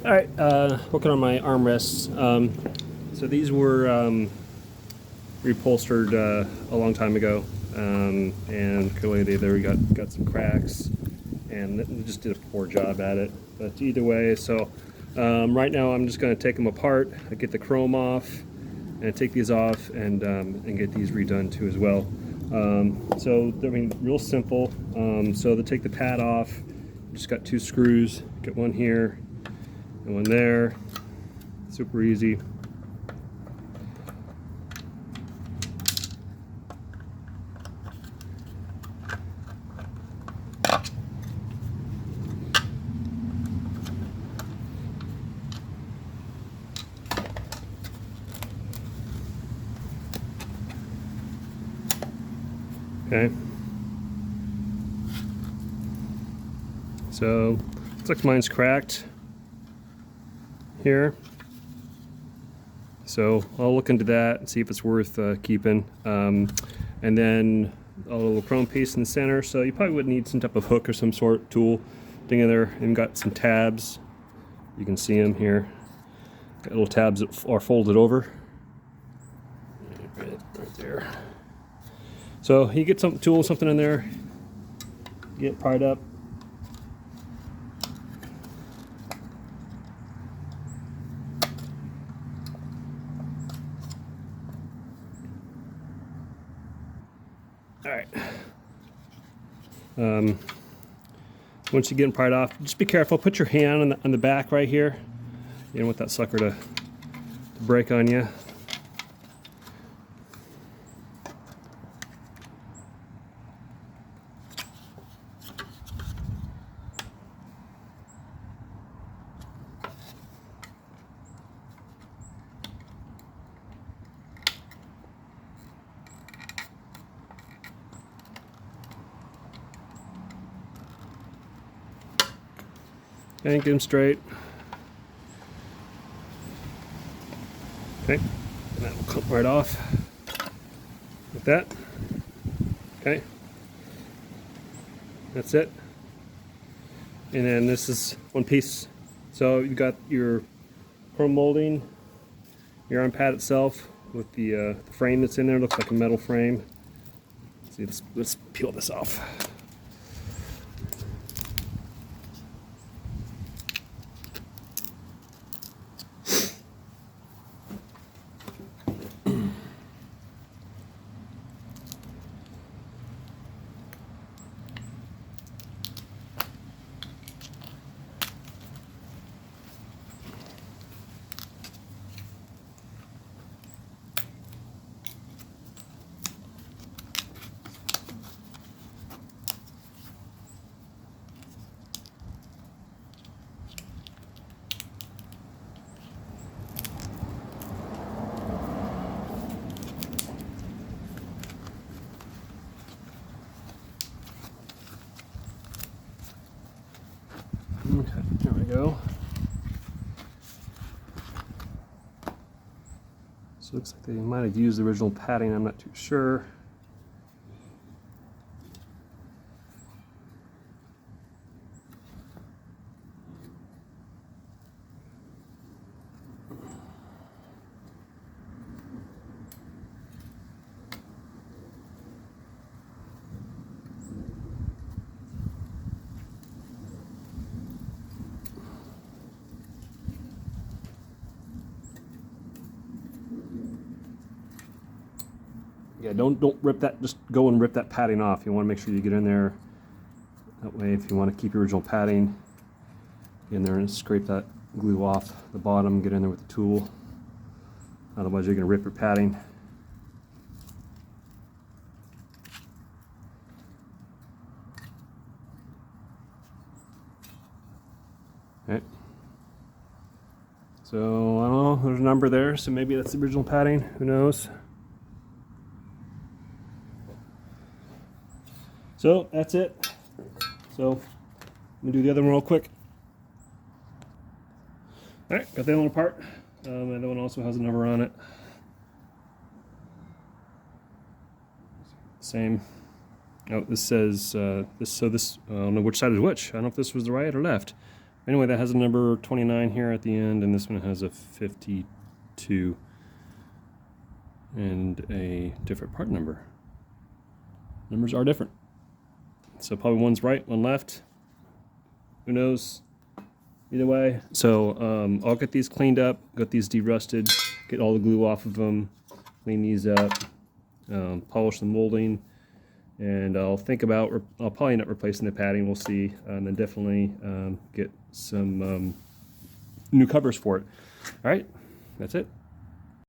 All right, working on my armrests. So these were reupholstered a long time ago, and clearly they got some cracks, and they just did a poor job at it. But either way, so right now I'm just going to take them apart, get the chrome off, and take these off, and get these redone too as well. So I mean, real simple. So to take the pad off, just got 2 screws. Get one here and one there. Super easy. Okay. So looks like mine's cracked here. So I'll look into that and see if it's worth keeping. And then a little chrome piece in the center. So you probably would need some type of hook or some sort tool thing in there. And got some tabs. You can see them here. Got little tabs that are folded over. Right there. So you get some tool, something in there. Get it pried up. All right. Once you get them pried off, just be careful. Put your hand on the back right here. You don't want that sucker to break on you. And get them straight. Okay, and that will come right off like that. Okay, that's it. And then this is one piece. So you got your chrome molding, your arm pad itself with the frame that's in there. Looks like a metal frame. See, let's peel this off. Okay, there we go. So it looks like they might have used the original padding, I'm not too sure. Yeah, don't rip that, just go and rip that padding off. You want to make sure you get in there. That way, if you want to keep your original padding, get in there and scrape that glue off the bottom, get in there with the tool. Otherwise, you're going to rip your padding. Okay. So, I don't know, there's a number there, so maybe that's the original padding, who knows. So that's it. So I'm gonna do the other one real quick. All right, got the other one apart. The other one also has a number on it. Same. Oh, this says this. So this I don't know which side is which. I don't know if this was the right or left. Anyway, that has a number 29 here at the end, and this one has a 52 and a different part number. Numbers are different. So probably one's right, one left. Who knows? Either way. So I'll get these cleaned up, get these de-rusted, get all the glue off of them, clean these up, polish the molding, and I'll think about, I'll probably end up replacing the padding, we'll see, and then definitely get some new covers for it. All right, that's it.